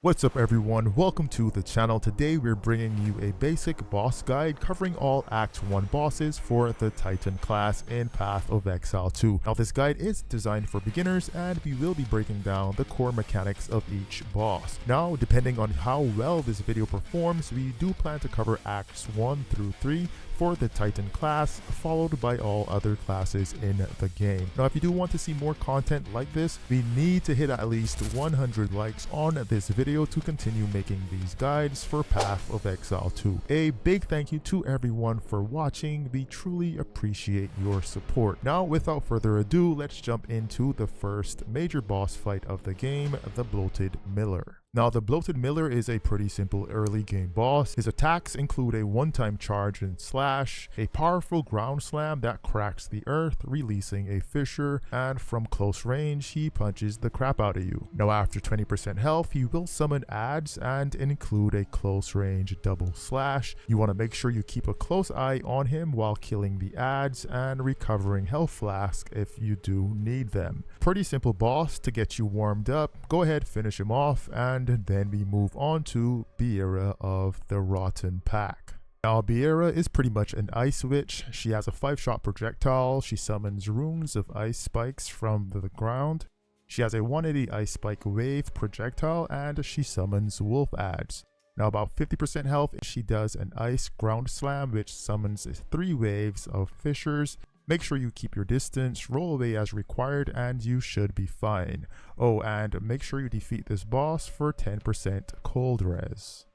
What's up everyone, welcome to the channel. Today we're bringing you a basic boss guide covering all Act 1 bosses for the Titan class in Path of Exile 2. Now this guide is designed for beginners and we will be breaking down the core mechanics of each boss. Now depending on how well this video performs, we do plan to cover Acts 1 through 3 for the Titan class, followed by all other classes in the game. Now if you do want to see more content like this, we need to hit at least 100 likes on this video to continue making these guides for Path of Exile 2. A big thank you to everyone for watching. We truly appreciate your support. Now without further ado, let's jump into the first major boss fight of the game, the Bloated Miller. Now the Bloated Miller is a pretty simple early game boss. His attacks include a one-time charge and slash, a powerful ground slam that cracks the earth, releasing a fissure, and from close range he punches the crap out of you. Now after 20% health, he will summon adds and include a close range double slash. You want to make sure you keep a close eye on him while killing the adds and recovering health flask if you do need them. Pretty simple boss to get you warmed up. Go ahead, finish him off, and then we move on to Beira of the Rotten Pack. Now Beira is pretty much an ice witch. She has a 5-shot projectile. She summons runes of ice spikes from the ground. She has a 180 ice spike wave projectile and she summons wolf adds. Now about 50% health, she does an ice ground slam which summons 3 waves of fissures. Make sure you keep your distance, roll away as required, and you should be fine. Oh, and make sure you defeat this boss for 10% cold res.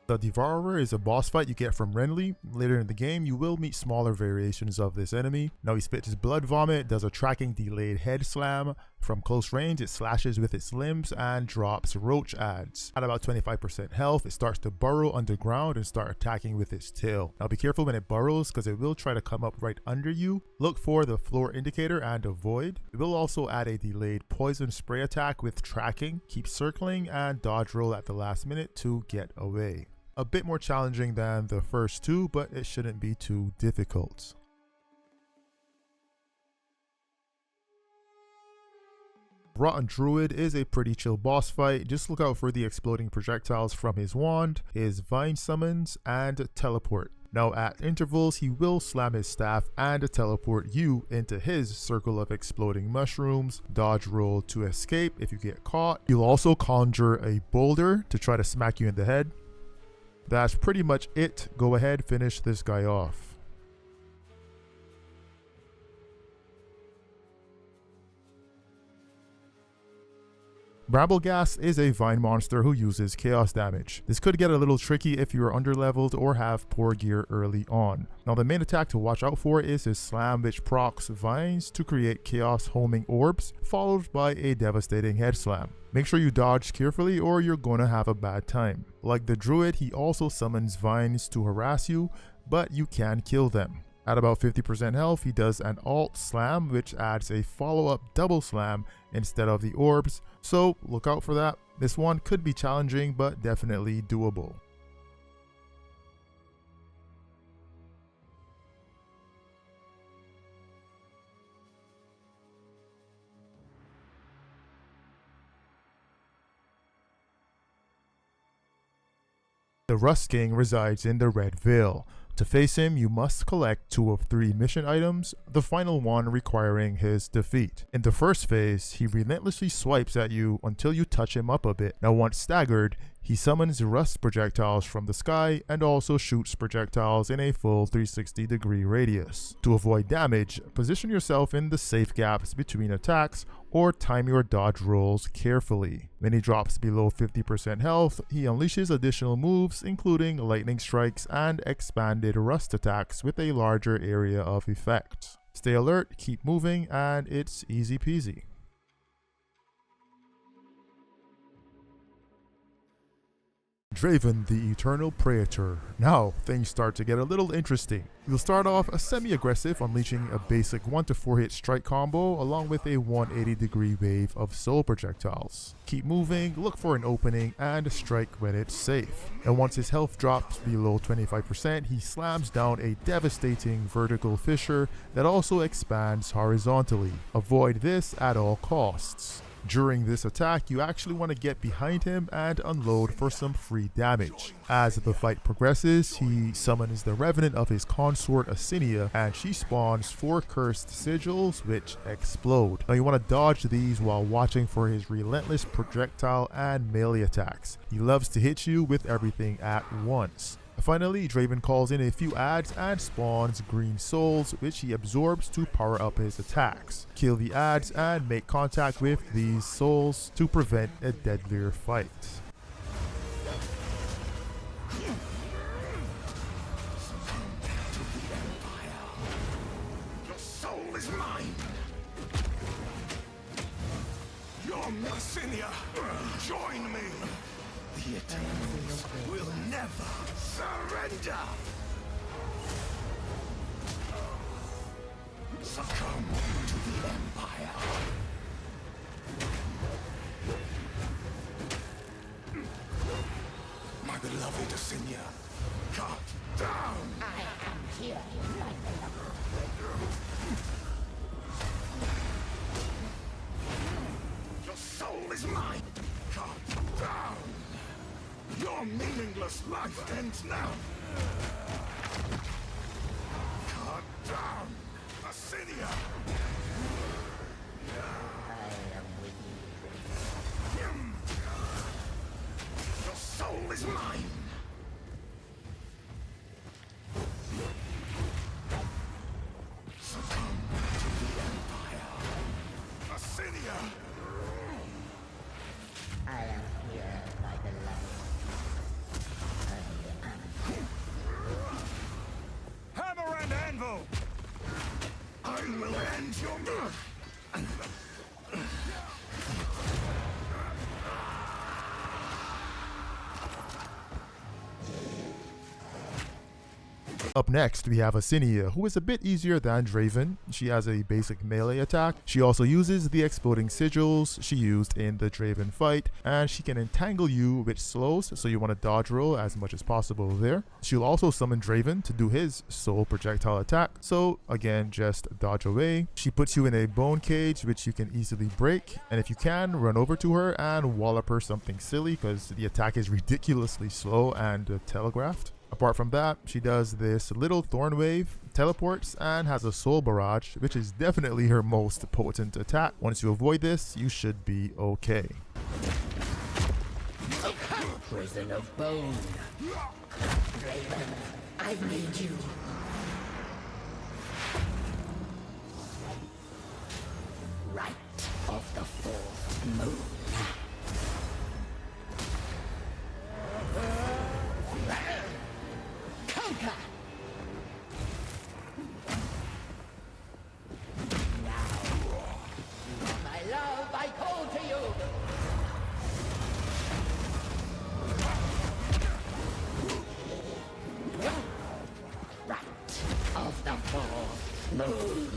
The Devourer is a boss fight you get from Renly. Later in the game, you will meet smaller variations of this enemy. Now he spits his blood vomit, does a tracking delayed head slam. From close range, it slashes with its limbs and drops roach adds. At about 25% health, it starts to burrow underground and start attacking with its tail. Now be careful when it burrows because it will try to come up right under you. Look for the floor indicator and avoid. It will also add a delayed poison spray attack with tracking. Keep circling and dodge roll at the last minute to get away. A bit more challenging than the first two, but it shouldn't be too difficult. Rotten Druid is a pretty chill boss fight. Just look out for the exploding projectiles from his wand, his vine summons, and teleport. Now at intervals, he will slam his staff and teleport you into his circle of exploding mushrooms. Dodge roll to escape if you get caught. He'll also conjure a boulder to try to smack you in the head. That's pretty much it. Go ahead, finish this guy off. Brambleghast is a vine monster who uses chaos damage. This could get a little tricky if you are underleveled or have poor gear early on. Now the main attack to watch out for is his slam which procs vines to create chaos homing orbs, followed by a devastating head slam. Make sure you dodge carefully or you're gonna have a bad time. Like the druid, he also summons vines to harass you, but you can kill them. At about 50% health, he does an alt slam which adds a follow-up double slam instead of the orbs, so look out for that. This one could be challenging but definitely doable. The Rust King resides in the Red Veil. To face him, you must collect 2 of 3 mission items, the final one requiring his defeat. In the first phase, he relentlessly swipes at you until you touch him up a bit. Now once staggered, he summons rust projectiles from the sky and also shoots projectiles in a full 360-degree radius. To avoid damage, position yourself in the safe gaps between attacks or time your dodge rolls carefully. When he drops below 50% health, he unleashes additional moves including lightning strikes and expanded rust attacks with a larger area of effect. Stay alert, keep moving, and it's easy peasy. Draven the Eternal Praetor. Now things start to get a little interesting. You'll start off a semi-aggressive, unleashing a basic 1 to 4 hit strike combo along with a 180-degree wave of soul projectiles. Keep moving, look for an opening, and strike when it's safe. And once his health drops below 25%, he slams down a devastating vertical fissure that also expands horizontally. Avoid this at all costs. During this attack, you actually want to get behind him and unload for some free damage. As the fight progresses, he summons the revenant of his consort Asinia, and she spawns 4 cursed sigils which explode. Now you want to dodge these while watching for his relentless projectile and melee attacks. He loves to hit you with everything at once. Finally, Draven calls in a few adds and spawns green souls, which he absorbs to power up his attacks. Kill the adds and make contact with these souls to prevent a deadlier fight. Your soul is mine. Your Asinia, join me. The Eternals will never surrender! Succumb to the Empire! My beloved Asinia, cut down! I am here, my beloved. Your soul is mine! Cut down! Your meaningless life ends now! Cut down! Asinia! I am with you. Your soul is mine! Succumb to the Empire! Asinia! I am here, my beloved. Hammer and anvil! I will end your birth! Up next, we have Asinia, who is a bit easier than Draven. She has a basic melee attack. She also uses the exploding sigils she used in the Draven fight, and she can entangle you, which slows, so you want to dodge roll as much as possible there. She'll also summon Draven to do his soul projectile attack, so again, just dodge away. She puts you in a bone cage, which you can easily break, and if you can, run over to her and wallop her something silly, because the attack is ridiculously slow and telegraphed. Apart from that, she does this little thorn wave, teleports, and has a soul barrage, which is definitely her most potent attack. Once you avoid this, you should be okay. Prison of bone. Draven, I need you. Right of the fourth moon. Conquer! Now, you are my love, I call to you! Right of the fourth moon.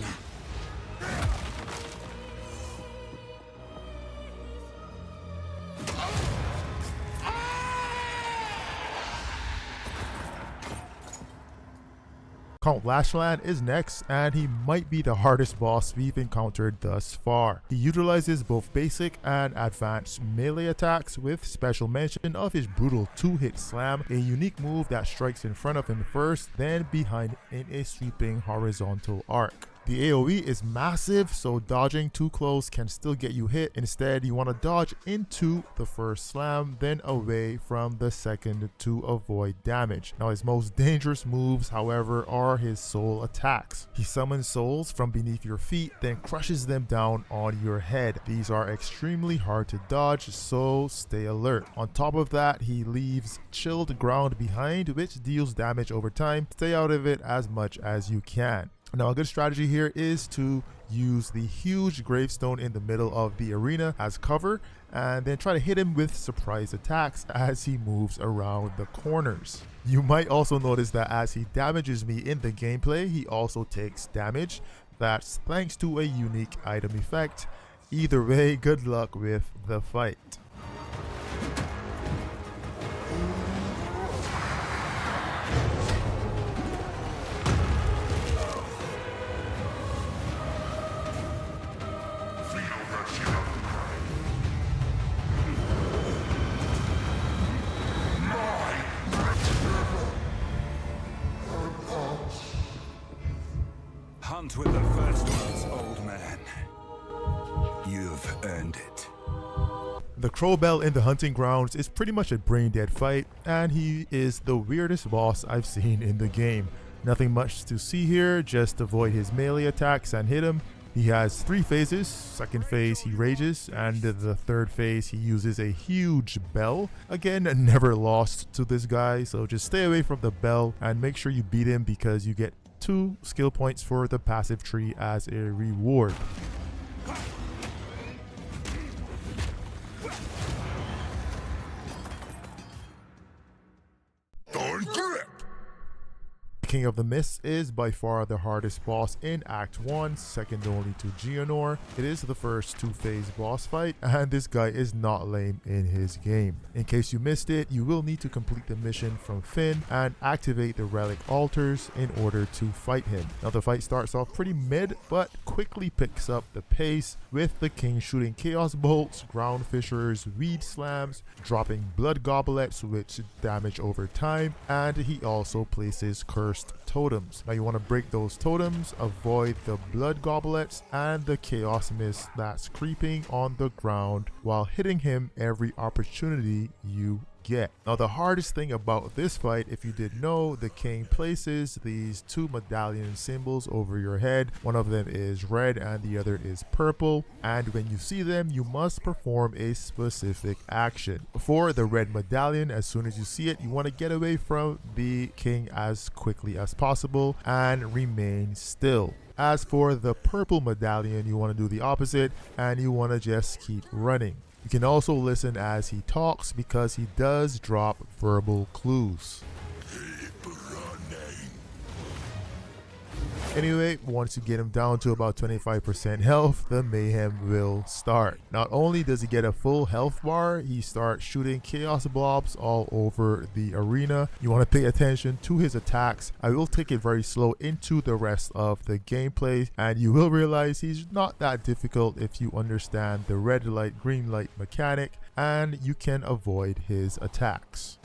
Count Lachlann is next, and he might be the hardest boss we've encountered thus far. He utilizes both basic and advanced melee attacks with special mention of his brutal 2-hit slam, a unique move that strikes in front of him first, then behind in a sweeping horizontal arc. The AoE is massive, so dodging too close can still get you hit. Instead, you want to dodge into the first slam, then away from the second to avoid damage. Now, his most dangerous moves, however, are his soul attacks. He summons souls from beneath your feet, then crushes them down on your head. These are extremely hard to dodge, so stay alert. On top of that, he leaves chilled ground behind, which deals damage over time. Stay out of it as much as you can. Now, a good strategy here is to use the huge gravestone in the middle of the arena as cover, and then try to hit him with surprise attacks as he moves around the corners. You might also notice that as he damages me in the gameplay, he also takes damage. That's thanks to a unique item effect. Either way, good luck with the fight. Hunt with the first ones, old man. You've earned it. The Crowbell in the hunting grounds is pretty much a brain dead fight, and he is the weirdest boss I've seen in the game. Nothing much to see here, just avoid his melee attacks and hit him. He has 3 phases. Second phase he rages, and the third phase he uses a huge bell. Again, never lost to this guy, so just stay away from the bell and make sure you beat him because you get 2 skill points for the passive tree as a reward. King of the Mists is by far the hardest boss in Act 1, second only to Geonor. It is the first 2-phase boss fight, and this guy is not lame in his game. In case you missed it, you will need to complete the mission from Finn and activate the relic altars in order to fight him. Now the fight starts off pretty mid, but quickly picks up the pace with the king shooting chaos bolts, ground fissures, weed slams, dropping blood goblets which damage over time, and he also places cursed totems. Now you want to break those totems, avoid the blood goblets and the chaos mist that's creeping on the ground while hitting him every opportunity you get. Now the hardest thing about this fight, if you didn't know, the king places these 2 medallion symbols over your head. One of them is red and the other is purple, and when you see them you must perform a specific action. For the red medallion, as soon as you see it, you want to get away from the king as quickly as possible and remain still. As for the purple medallion, you want to do the opposite and you want to just keep running. You can also listen as he talks because he does drop verbal clues. Anyway, once you get him down to about 25% health, the mayhem will start. Not only does he get a full health bar, he starts shooting chaos blobs all over the arena. You want to pay attention to his attacks. I will take it very slow into the rest of the gameplay, and you will realize he's not that difficult if you understand the red light, green light mechanic, and you can avoid his attacks.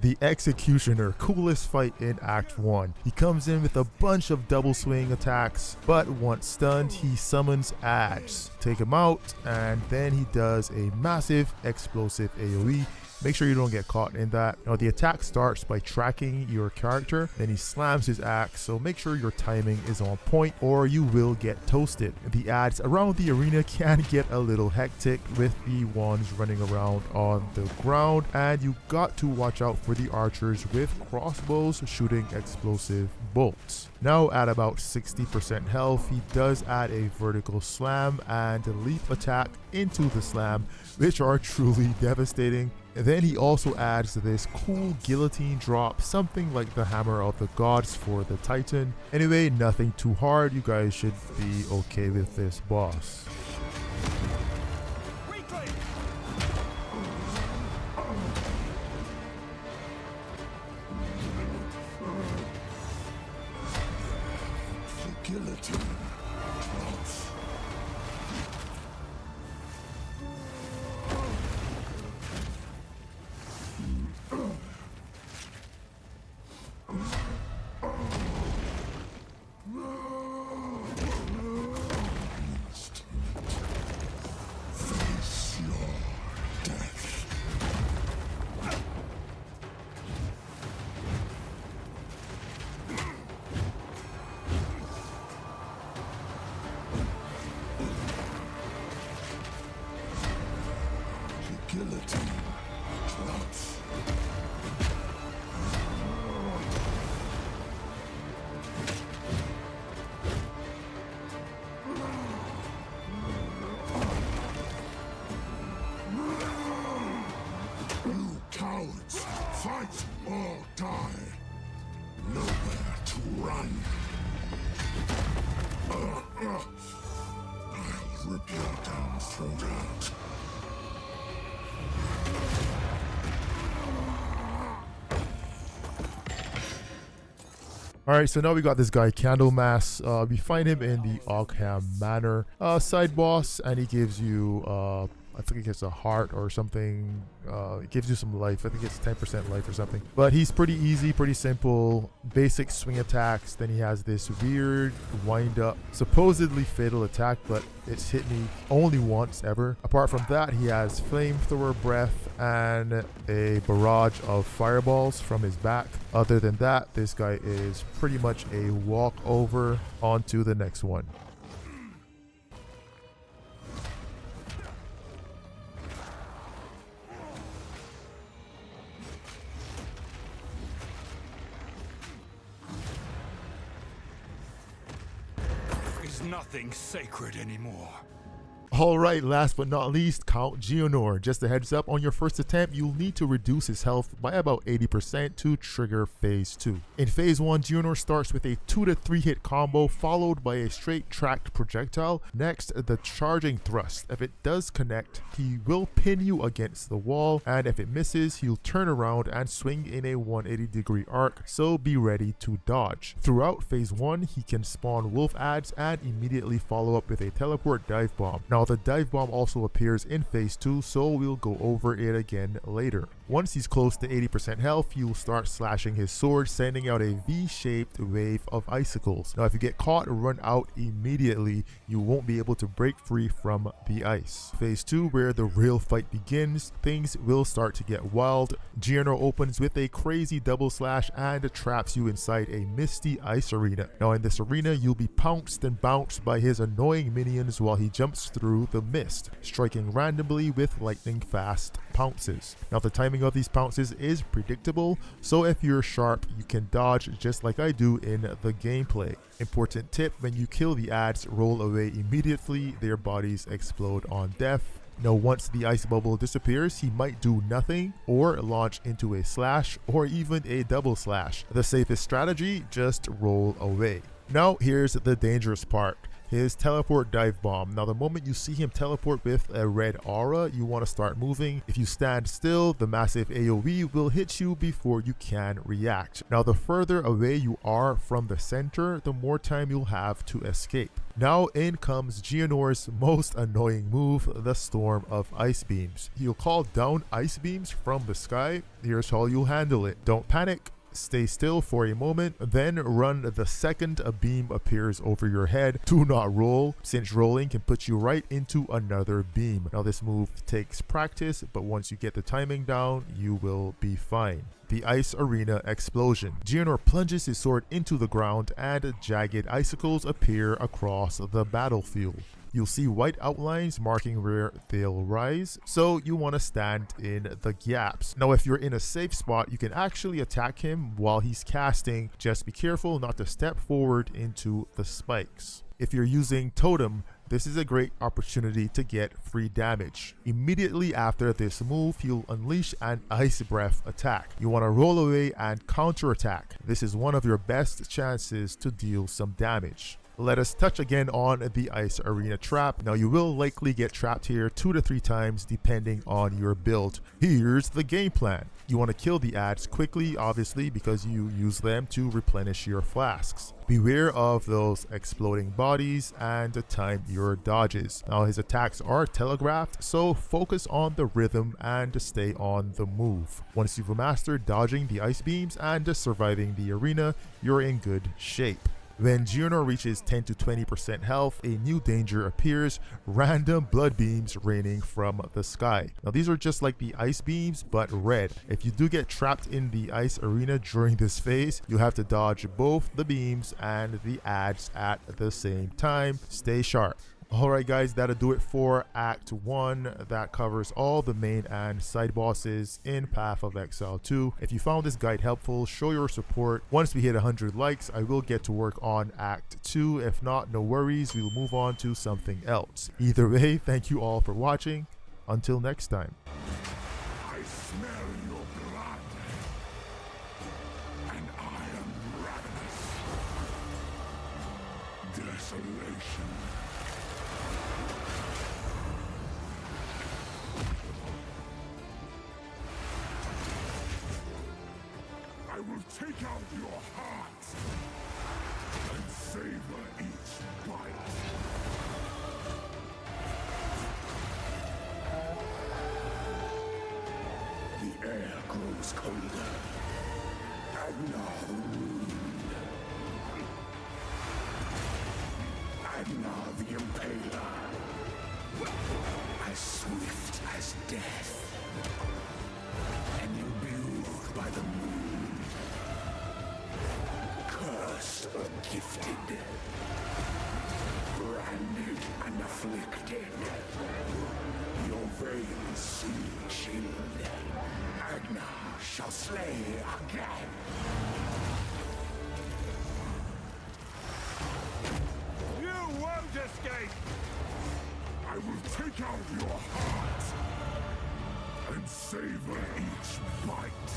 The Executioner, coolest fight in Act 1. He comes in with a bunch of double swing attacks, but once stunned, he summons ads. Take him out, and then he does a massive explosive AoE. Make sure you don't get caught in that. Now the attack starts by tracking your character, then he slams his axe, so make sure your timing is on point or you will get toasted. The ads around the arena can get a little hectic with the ones running around on the ground, and you got to watch out for the archers with crossbows shooting explosive bolts. Now at about 60% health, he does add a vertical slam and leap attack into the slam, which are truly devastating. And then he also adds this cool guillotine drop, something like the Hammer of the Gods for the Titan. Anyway, nothing too hard, you guys should be okay with this boss. Guillotine. Fight or die. Nowhere to run. I'll rip your damn throat out. Alright, so now we got this guy Candlemass. We find him in the Ogham Manor side boss, and he gives you I think it gets a heart or something. It gives you some life. I think it's 10% life or something. But he's pretty easy, pretty simple. Basic swing attacks. Then he has this weird wind up, supposedly fatal attack, but it's hit me only once ever. Apart from that, he has flamethrower breath and a barrage of fireballs from his back. Other than that, this guy is pretty much a walkover onto the next one. Nothing sacred anymore. Alright, last but not least, Count Geonor. Just a heads up, on your first attempt, you'll need to reduce his health by about 80% to trigger phase 2. In phase 1, Geonor starts with a 2 to 3 hit combo followed by a straight tracked projectile. Next, the charging thrust. If it does connect, he will pin you against the wall, and if it misses, he'll turn around and swing in a 180-degree arc, so be ready to dodge. Throughout phase 1, he can spawn wolf ads and immediately follow up with a teleport dive bomb. Now the dive bomb also appears in phase 2, so we'll go over it again later. Once he's close to 80% health, you'll start slashing his sword, sending out a V-shaped wave of icicles. Now if you get caught, run out immediately. You won't be able to break free from the ice. Phase 2, where the real fight begins, things will start to get wild. Geonor opens with a crazy double slash and traps you inside a misty ice arena. Now in this arena, you'll be pounced and bounced by his annoying minions while he jumps through the mist, striking randomly with lightning fast pounces. Now the timing of these pounces is predictable, so if you're sharp, you can dodge just like I do in the gameplay. Important tip: when you kill the ads, roll away immediately. Their bodies explode on death. Now once the ice bubble disappears, he might do nothing or launch into a slash or even a double slash. The safest strategy: just roll away. Now here's the dangerous part. his teleport dive bomb. Now the moment you see him teleport with a red aura, you want to start moving. If you stand still, the massive AoE will hit you before you can react. Now the further away you are from the center, the more time you'll have to escape. Now in comes Geonor's most annoying move, the Storm of Ice Beams. He'll call down ice beams from the sky. Here's how you'll handle it. Don't panic. Stay still for a moment, then run the second a beam appears over your head. Do not roll, since rolling can put you right into another beam. Now this move takes practice, but once you get the timing down, you will be fine. The Ice Arena Explosion. Geonor plunges his sword into the ground and jagged icicles appear across the battlefield. You'll see white outlines marking where they'll rise, so you want to stand in the gaps. Now if you're in a safe spot, you can actually attack him while he's casting. Just be careful not to step forward into the spikes. If you're using Totem, this is a great opportunity to get free damage. Immediately after this move, you'll unleash an Ice Breath attack. You want to roll away and counterattack. This is one of your best chances to deal some damage. Let us touch again on the Ice Arena trap. Now you will likely get trapped here 2 to 3 times depending on your build. Here's the game plan. You want to kill the ads quickly, obviously, because you use them to replenish your flasks. Beware of those exploding bodies and time your dodges. Now his attacks are telegraphed, so focus on the rhythm and stay on the move. Once you've mastered dodging the ice beams and surviving the arena, you're in good shape. When Geonor reaches 10 to 20% health, a new danger appears, random blood beams raining from the sky. Now these are just like the ice beams, but red. If you do get trapped in the ice arena during this phase, you have to dodge both the beams and the ads at the same time. Stay sharp. Alright guys, that'll do it for Act 1. That covers all the main and side bosses in Path of Exile 2. If you found this guide helpful, show your support. Once we hit 100 likes, I will get to work on Act 2. If not, no worries, we will move on to something else. Either way, thank you all for watching. Until next time. I smell your blood, and I am ravenous. Desolation. I will take out your heart and savor each bite. The air grows colder. Agnar the wound. Agnar the impaler. As swift as death. And imbued by the moon. Cursed or gifted, branded and afflicted, your veins soon chilled. Agnar shall slay again. You won't escape! I will take out your heart and savor each bite.